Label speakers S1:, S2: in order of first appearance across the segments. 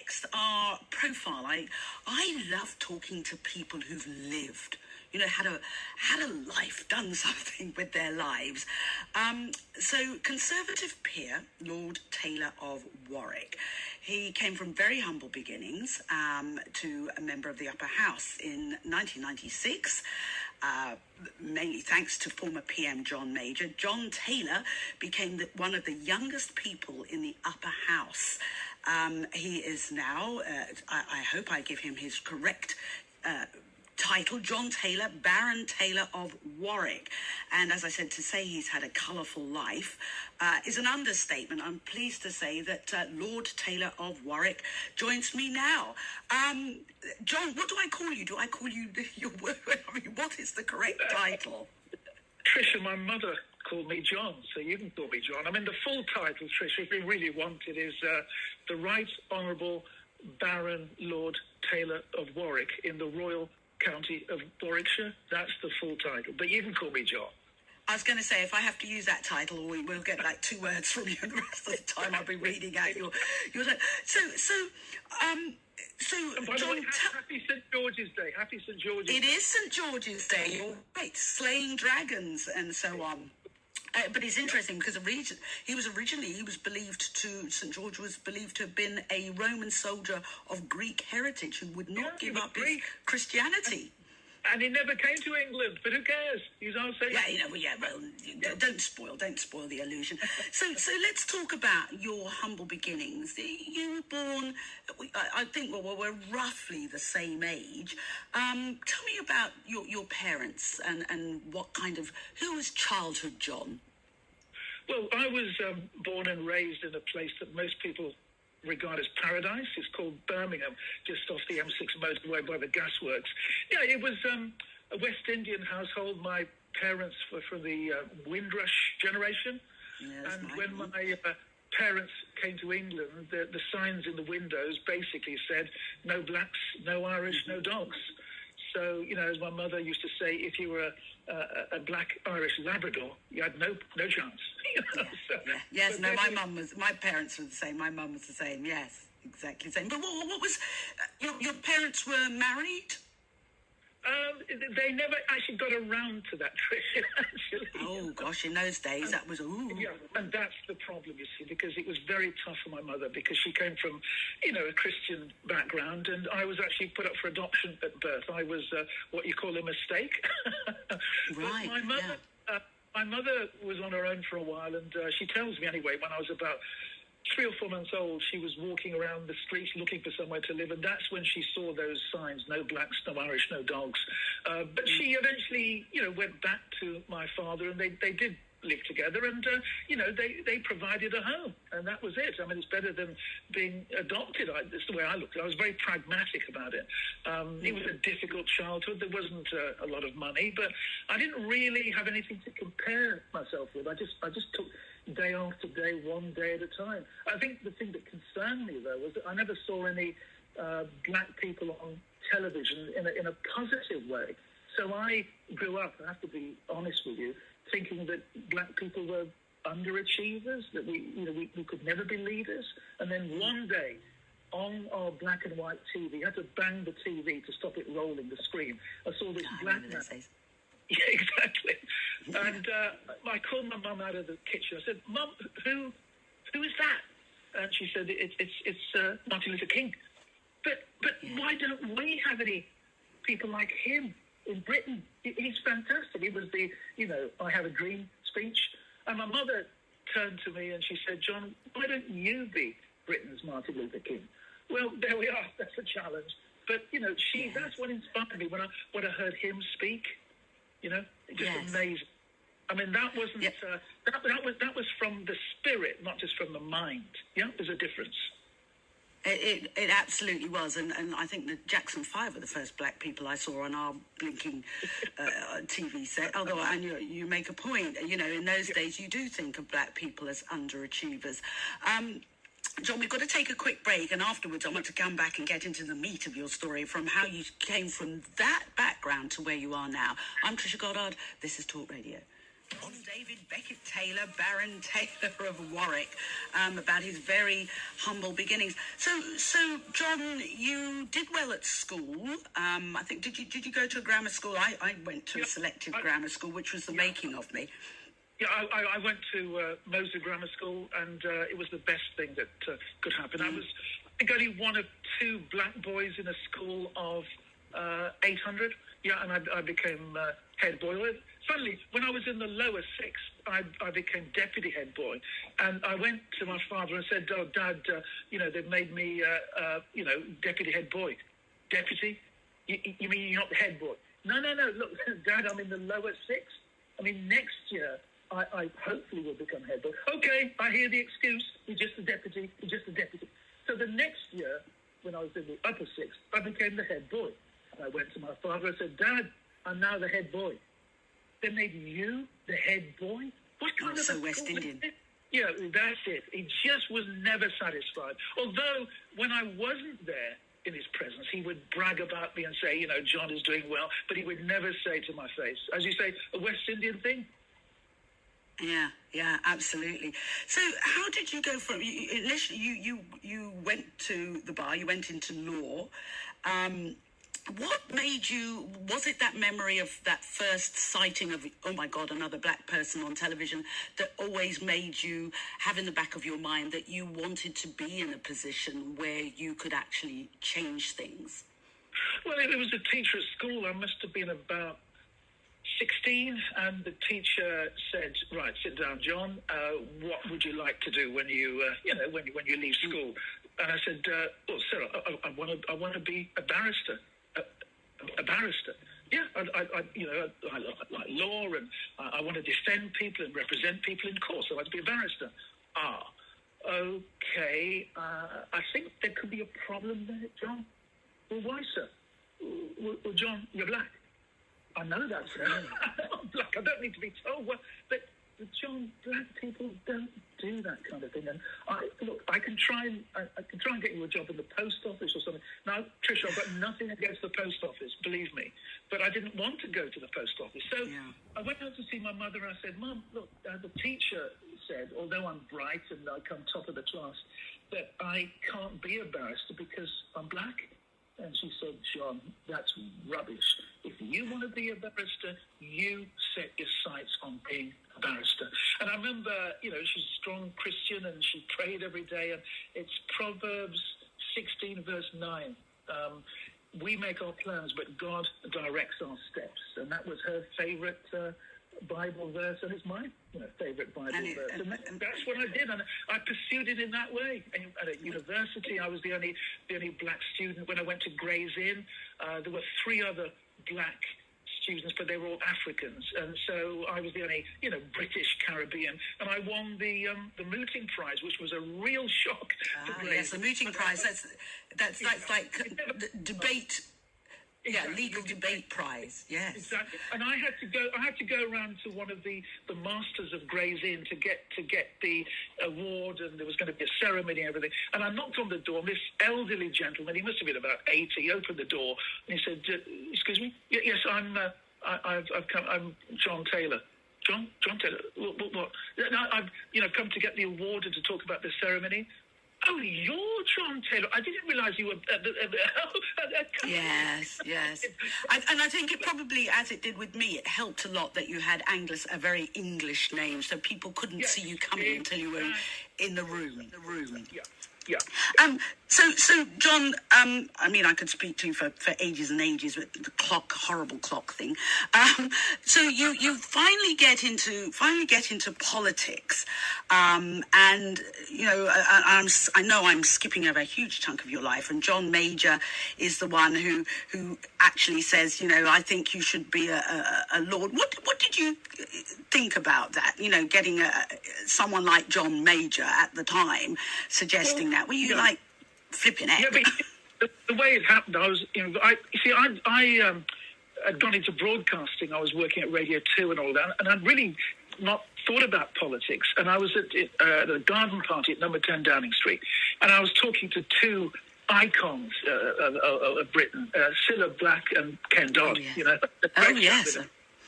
S1: next, our profile. I love talking to people who've lived, had a life, done something with their lives. So Conservative peer, Lord Taylor of Warwick. He came from very humble beginnings to a member of the Upper House in 1996. Mainly thanks to former PM John Major. John Taylor became one of the youngest people in the Upper House. He is now, I hope I give him his correct title, John Taylor, Baron Taylor of Warwick. And as I said, to say he's had a colourful life is an understatement. I'm pleased to say that Lord Taylor of Warwick joins me now. John, what do I call you? Do I call you your word? I mean, what is the correct title?
S2: Trisha, my mother called me John, so you can call me John. I mean, the full title, Trisha, if you really want it, is the Right Honourable Baron Lord Taylor of Warwick in the Royal County of Warwickshire. That's the full title, but you can call me John.
S1: I was going to say, if I have to use that title, we'll get like 2 words from you, and the rest of the time I'll be reading out your So,
S2: by the way, happy St. George's Day. Happy St. George's Day.
S1: It is St. George's Day. You're right, slaying dragons and so on. But it's interesting because he was believed to, St. George was believed to have been a Roman soldier of Greek heritage who would not give up his Christianity.
S2: And he never came to England, but who cares? He's our savior.
S1: Don't spoil the illusion. So let's talk about your humble beginnings. You were born, I think, we're roughly the same age. Tell me about your parents and who was childhood John?
S2: Well, I was born and raised in a place that most people regard as paradise. It's called Birmingham, just off the M6 motorway by the gasworks. Yeah, it was a West Indian household. My parents were from the Windrush Generation.
S1: Yes,
S2: and when my parents came to England, the signs in the windows basically said, no blacks, no Irish, no dogs. So, as my mother used to say, if you were a black Irish Labrador, you had no chance.
S1: Yes, my parents were the same. My mum was the same. Yes, exactly the same. But what was, your parents were married?
S2: They never actually got around to that, Trish, actually.
S1: Oh, gosh, in those days, that was, ooh.
S2: Yeah, and that's the problem, you see, because it was very tough for my mother, because she came from, a Christian background, and I was actually put up for adoption at birth. I was what you call a mistake.
S1: Right,
S2: my mother was on her own for a while, and she tells me, anyway, when I was about 3 or 4 months old, she was walking around the streets looking for somewhere to live, and that's when she saw those signs, no blacks, no Irish, no dogs. But she eventually, went back to my father, and they did live together, and, they provided a home, and that was it. I mean, it's better than being adopted. That's the way I looked at it. I was very pragmatic about it. It was a difficult childhood. There wasn't a lot of money, but I didn't really have anything to compare myself with. I just took day after day, one day at a time. I think the thing that concerned me, though, was that I never saw any black people on television in a positive way. So I grew up, I have to be honest with you, thinking that black people were underachievers, that we could never be leaders. And then one day, on our black and white TV, I had to bang the TV to stop it rolling, the screen. I saw this black man. Yeah, exactly. And I called my mum out of the kitchen. I said, "Mum, who is that?" And she said, "It's Martin Luther King." But why don't we have any people like him in Britain? He's fantastic. It was the, I have a dream speech. And my mother turned to me and she said, "John, why don't you be Britain's Martin Luther King?" Well, there we are. That's a challenge. But, that's what inspired me when I heard him speak. Just amazing. I mean, that wasn't, that was from the spirit, not just from the mind. Yeah, there's a difference.
S1: It absolutely was, and I think the Jackson 5 were the first black people I saw on our blinking TV set. Although you make a point, in those days you do think of black people as underachievers. John, we've got to take a quick break, and afterwards I want to come back and get into the meat of your story, from how you came from that background to where you are now. I'm Trisha Goddard. This is Talk Radio. David Beckett Taylor, Baron Taylor of Warwick, about his very humble beginnings. So John, you did well at school. I think did you go to a grammar school? I went to a selective grammar school, which was the making of me.
S2: Yeah, I went to Moseley Grammar School, and it was the best thing that could happen. I think only one of two black boys in a school of 800. Yeah, and I became head boy. Suddenly, when I was in the lower sixth, I became deputy head boy. And I went to my father and said, "Oh, Dad, they've made me, deputy head boy." Deputy? You mean you're not the head boy? No. Look, Dad, I'm in the lower sixth. I mean, next year, I hopefully will become head boy. Okay, I hear the excuse. You're just a deputy. So the next year, when I was in the upper sixth, I became the head boy. And I went to my father and said, "Dad, I'm now the head boy." They made you the head boy? What kind of
S1: so West Indian?
S2: Yeah, that's it. He just was never satisfied. Although, when I wasn't there in his presence, he would brag about me and say, John is doing well, but he would never say to my face, as you say, a West Indian thing.
S1: Yeah, absolutely. So how did you go from, initially you went to the bar, you went into law. What made you, was it that memory of that first sighting of, oh my God, another black person on television, that always made you have in the back of your mind that you wanted to be in a position where you could actually change things?
S2: Well, it was a teacher at school. I must have been about 16, and the teacher said, "Right, sit down, John. What would you like to do when you, when you leave school?" And I said, "Well, sir, I want to be a barrister." A barrister. Yeah, I like law, and I want to defend people and represent people in court. So I'd like to be a barrister. Okay. I think there could be a problem there, John. Well, why, sir? Well, John, you're black. I know that, sir. I'm black. I don't need to be told. Well, but John, black people don't do that kind of thing. And I can try and get you a job in the post office or something. Now, Trisha, I've got nothing against the post office, believe me, but I didn't want to go to the post office. So I went out to see my mother, and I said, "Mum, look, the teacher said, although I'm bright and I come top of the class, that I can't be a barrister because I'm black." And she said, "John, that's rubbish. If you want to be a barrister, you set your sights on being a barrister." And I remember, she's a strong Christian and she prayed every day. And it's Proverbs 16, verse 9. We make our plans, but God directs our steps. And that was her favorite Bible verse, and it's my favorite Bible verse. And that's what I did, and I pursued it in that way. And at university, I was the only black student. When I went to Gray's Inn, there were 3 other black students, but they were all Africans, and so I was the only British Caribbean, and I won the Mooting Prize, which was a real shock.
S1: Yes, the Mooting Prize. That's like the debate. Exactly. Yeah, legal debate prize. Yes,
S2: exactly. And I had to go around to one of the masters of Gray's Inn to get the award, and there was going to be a ceremony and everything. And I knocked on the door, and this elderly gentleman, he must have been about 80, he opened the door and he said, "Excuse me? Yes, I've come. I'm John Taylor." John Taylor. What? I've come to get the award and to talk about the ceremony. "Oh, you're John Taylor. I didn't realise you were..."
S1: Yes. And I think it probably, as it did with me, it helped a lot that you had a very English name, so people couldn't see you coming until you were in the room.
S2: Yeah.
S1: So John, I could speak to you for ages and ages with the horrible clock thing. So you finally get into politics, and I know I'm skipping over a huge chunk of your life. And John Major is the one who actually says, I think you should be a lord. What did you think about that? Getting someone like John Major at the time suggesting that. Were you like flipping out?
S2: Yeah, but the way it happened, I was, I had gone into broadcasting. I was working at Radio 2 and all that, and I'd really not thought about politics. And I was at a garden party at number 10 Downing Street, and I was talking to 2 icons of Britain, Cilla Black and Ken Dodd.
S1: Oh, yes.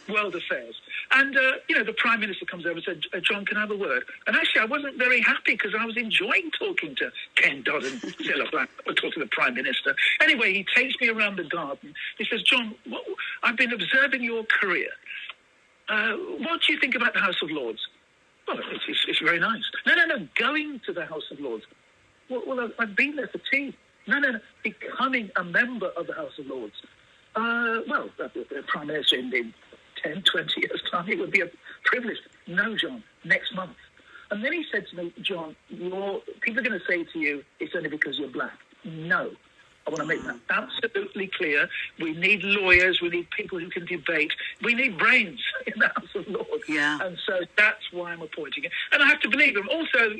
S2: World Affairs. And, the Prime Minister comes over and said, John, can I have a word? And actually, I wasn't very happy because I was enjoying talking to Ken Dodd and Cilla Black, or talking to the Prime Minister. Anyway, he takes me around the garden. He says, John, I've been observing your career. What do you think about the House of Lords? Well, it's very nice. No, going to the House of Lords. Well, I've been there for tea. No, becoming a member of the House of Lords. The Prime Minister in 10, 20 years' time, it would be a privilege. No, John, next month. And then he said to me, John, people are going to say to you, it's only because you're black. No. I want to make that absolutely clear. We need lawyers. We need people who can debate. We need brains in the House of Lords.
S1: Yeah.
S2: And so that's why I'm appointing him. And I have to believe him. Also,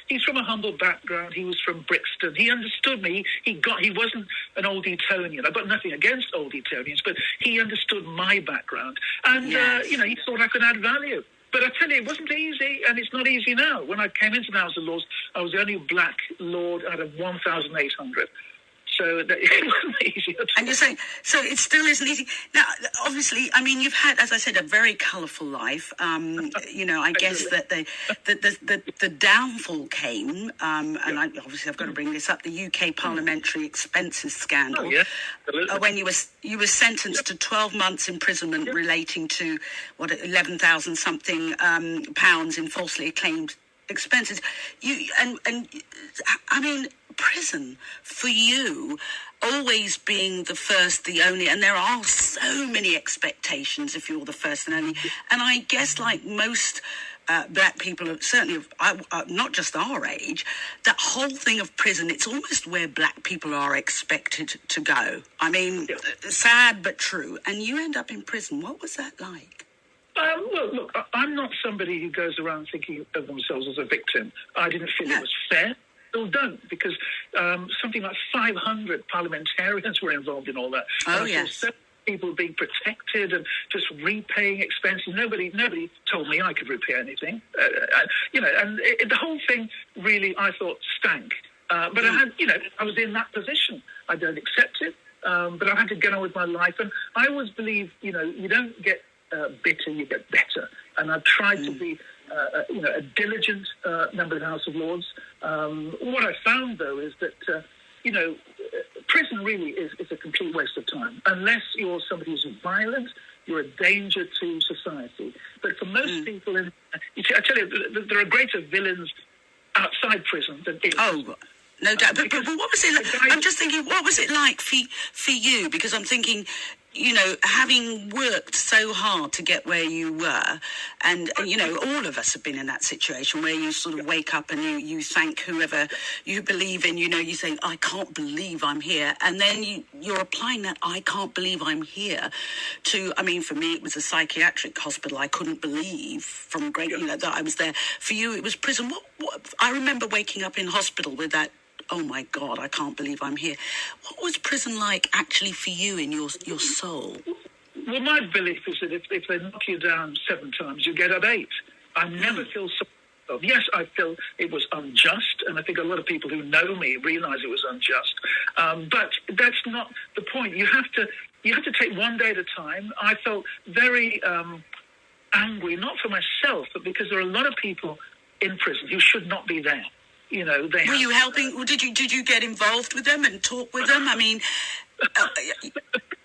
S2: he's from a humble background. He was from Brixton. He understood me. He wasn't an old Etonian. I've got nothing against old Etonians, but he understood my background. And,
S1: yes.
S2: He thought I could add value. But I tell you, it wasn't easy, and it's not easy now. When I came into the House of Lords, I was the only black lord out of 1,800. So it wasn't easy at all.
S1: And you're saying, so it still isn't easy. Now, obviously, I mean, you've had, as I said, a very colourful life. I guess that the downfall came, and I've got to bring this up, the UK Parliamentary expenses scandal.
S2: Oh, yeah, absolutely.
S1: When you were sentenced to 12 months imprisonment relating to, 11,000 something pounds in falsely acclaimed expenses. Prison for you always being the first, the only, and there are so many expectations if you're the first and only. And I guess like most black people, certainly not just our age, that whole thing of prison, it's almost where black people are expected to go. I mean, sad but true. And you end up in prison. What was that like?
S2: Well, look, I'm not somebody who goes around thinking of themselves as a victim. I didn't feel it was fair. Still don't, because something like 500 parliamentarians were involved in all that.
S1: Oh, yes.
S2: So people being protected and just repaying expenses. Nobody told me I could repay anything. The whole thing really, I thought, stank. But I was in that position. I don't accept it, but I had to get on with my life. And I always believe, you don't get bitter, you get better. And I've tried to be a diligent member of the House of Lords. What I found, though, is that, prison really is a complete waste of time. Unless you're somebody who's violent, you're a danger to society. But for most people, I tell you, there are greater villains outside prison than in prison.
S1: No doubt. But what was it like? I'm just thinking, what was it like for you? Because I'm thinking, having worked so hard to get where you were, and all of us have been in that situation where you sort of wake up and you thank whoever you believe in, you say, I can't believe I'm here. And then you're applying that I can't believe I'm here to, for me, it was a psychiatric hospital. I couldn't believe from that I was there. For you, it was prison. What I remember waking up in hospital with that, oh my God, I can't believe I'm here. What was prison like actually for you in your soul?
S2: Well, my belief is that if they knock you down 7 times, you get up 8. I never feel so. Yes, I feel it was unjust, and I think a lot of people who know me realise it was unjust. But that's not the point. You have to take one day at a time. I felt very angry, not for myself, but because there are a lot of people in prison who should not be there. Were you helping? Did you get involved with them and talk with them?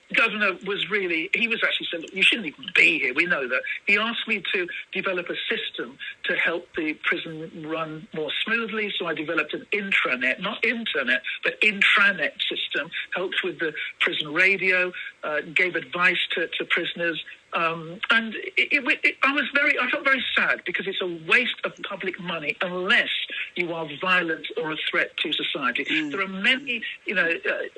S2: The governor he was actually saying, look, you shouldn't even be here. We know that. He asked me to develop a system to help the prison run more smoothly. So I developed an intranet, not internet, but intranet system, helped with the prison radio, gave advice to prisoners. And I felt very sad because it's a waste of public money unless you are violent or a threat to society. There are many,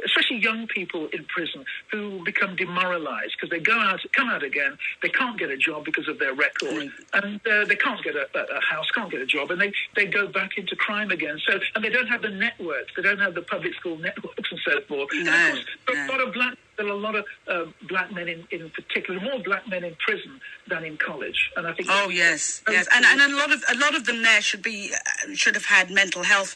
S2: especially young people in prison who become demoralised because they come out again, they can't get a job because of their record, and they can't get a house, can't get a job, and they go back into crime again. And they don't have the networks, they don't have the public school networks and so forth. And of course, there are a lot of black there are a lot of black men in particular, more black men in prison than in college, and I think.
S1: Oh yes, yes, and a lot of them there should have had mental health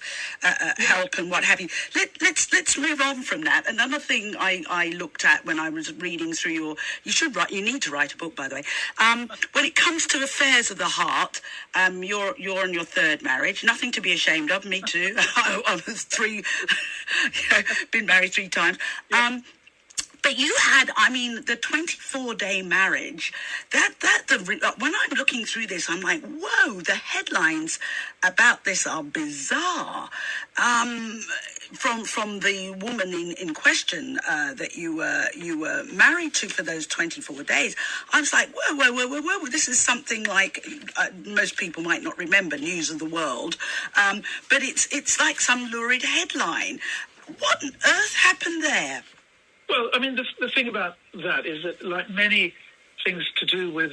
S1: help and what have you. Let's move on from that. Another thing I looked at when I was reading through you need to write a book, by the way. When it comes to affairs of the heart, you're in your third marriage. Nothing to be ashamed of. Me too. I was been married 3 times. But you had, the 24-day marriage, when I'm looking through this, I'm like, whoa, the headlines about this are bizarre. From the woman in question that you were married to for those 24 days, I was like, whoa, this is something like most people might not remember, News of the World, but it's like some lurid headline. What on earth happened there?
S2: Well, the thing about that is that, like many things to do with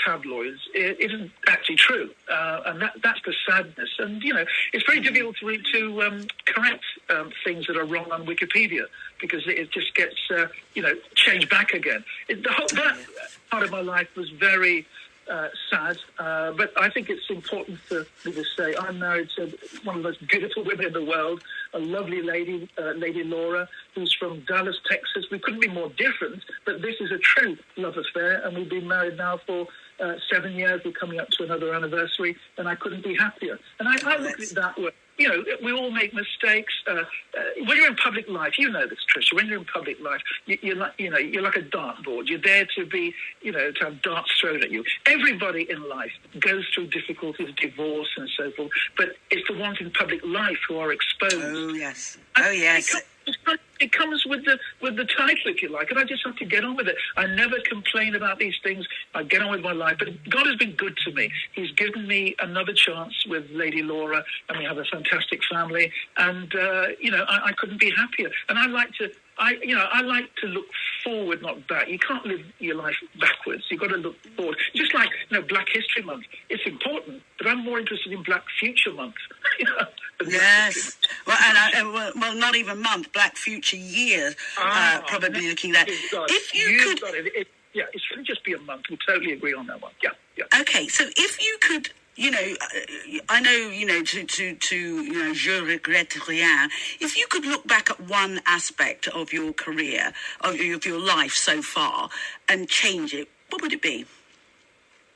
S2: tabloids, it isn't actually true, and that's the sadness. And it's very difficult to correct things that are wrong on Wikipedia, because it just gets changed back again. That part of my life was very sad, but I think it's important for me to say I'm married to one of the most beautiful women in the world, a lovely lady, Lady Laura, who's from Dallas, Texas. We couldn't be more different, but this is a true love affair, and we've been married now for 7 years. We're coming up to another anniversary, and I couldn't be happier. And I look at it that way. We all make mistakes. When you're in public life, you know this, Trisha. When you're in public life, you're like a dartboard. You're there to be, to have darts thrown at you. Everybody in life goes through difficulties, divorce and so forth. But it's the ones in public life who are exposed.
S1: Oh yes. Oh yes.
S2: It comes with the title, if you like, and I just have to get on with it. I never complain about these things. I get on with my life, but God has been good to me. He's given me another chance with Lady Laura, and we have a fantastic family, and I couldn't be happier. And I like to look forward, not back. You can't live your life backwards. You've got to look forward. Just like Black History Month, it's important, but I'm more interested in Black Future Month.
S1: Yes. Well, and not even month, Black Future Year. Probably looking at. If you could,
S2: it shouldn't just be a month. We totally agree on that one. Yeah.
S1: Okay, so if you could. I know, je regrette rien. If you could look back at one aspect of your career, of your life so far, and change it, what would it be?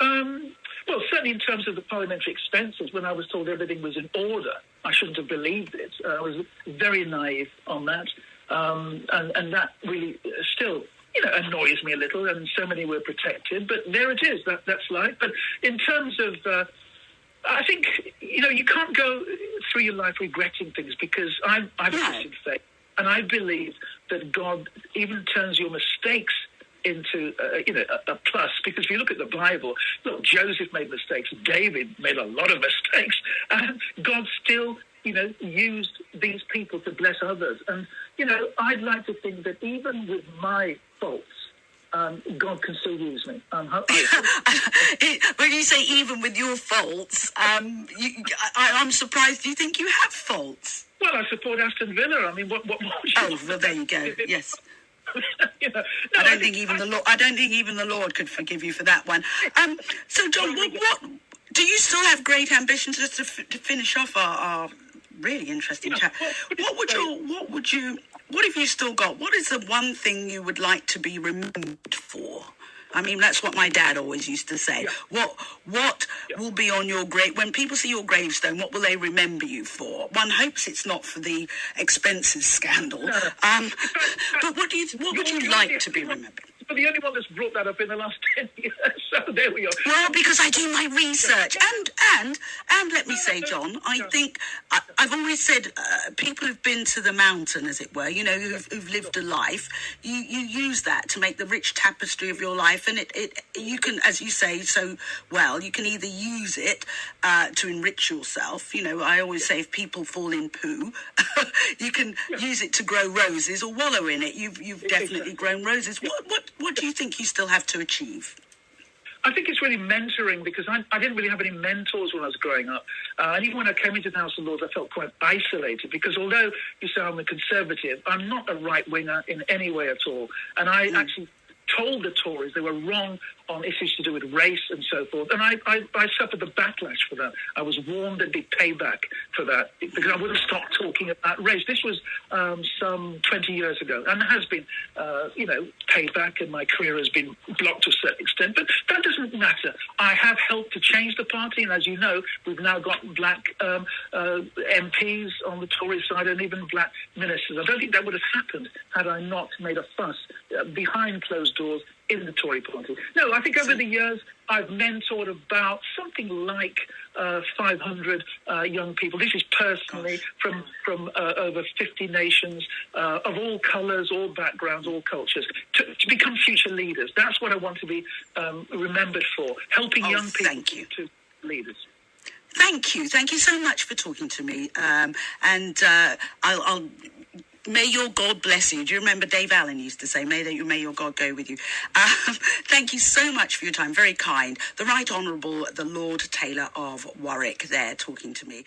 S2: Well, certainly in terms of the parliamentary expenses, when I was told everything was in order, I shouldn't have believed it. I was very naive on that, and that really still annoys me a little, and so many were protected, but there it is. That's life. But in terms of... I think, you can't go through your life regretting things, because I've Christian faith, and I believe that God even turns your mistakes into, a plus. Because if you look at the Bible, look, Joseph made mistakes, David made a lot of mistakes, and God still, used these people to bless others. And, I'd like to think that even with my faults, God can still use me.
S1: When you say even with your faults, I'm surprised. Do you think you have faults?
S2: Well, I support Aston Villa. What more?
S1: Oh, well, there you go. Yes. I don't think even the Lord could forgive you for that one. So, John, what do you still have great ambitions? Just to finish off our really interesting chat. What have you still got? What is the one thing you would like to be remembered for? That's what my dad always used to say. Yeah. What will be on your grave? When people see your gravestone, what will they remember you for? One hopes it's not for the expenses scandal. No. But what would you like to be remembered?
S2: You're the only one that's brought that up in the last 10 years, so there we are.
S1: Well, because I do my research, and let me say, John, I think I've always said people who've been to the mountain, as it were, who've lived a life, you use that to make the rich tapestry of your life, and it you can, as you say so well, you can either use it to enrich yourself. I always say if people fall in poo, you can use it to grow roses or wallow in it. You've definitely grown roses. What do you think you still have to achieve?
S2: I think it's really mentoring, because I didn't really have any mentors when I was growing up. And even when I came into the House of Lords, I felt quite isolated, because although you say I'm a conservative, I'm not a right-winger in any way at all. And I actually told the Tories they were wrong on issues to do with race and so forth. And I suffered the backlash for that. I was warned there'd be payback for that, because I wouldn't stop talking about race. This was some 20 years ago, and there has been, payback, and my career has been blocked to a certain extent. But that doesn't matter. I have helped to change the party, and as you know, we've now got black MPs on the Tory side, and even black ministers. I don't think that would have happened had I not made a fuss behind closed doors in the Tory party. No, I think over the years I've mentored about something like 500 young people. This is personally from over 50 nations of all colours, all backgrounds, all cultures, to become future leaders. That's what I want to be remembered for, helping young people to leaders.
S1: Thank you. Thank you so much for talking to me. I'll may your God bless you. Do you remember Dave Allen used to say, may your God go with you? Thank you so much for your time. Very kind. The Right Honourable the Lord Taylor of Warwick there talking to me.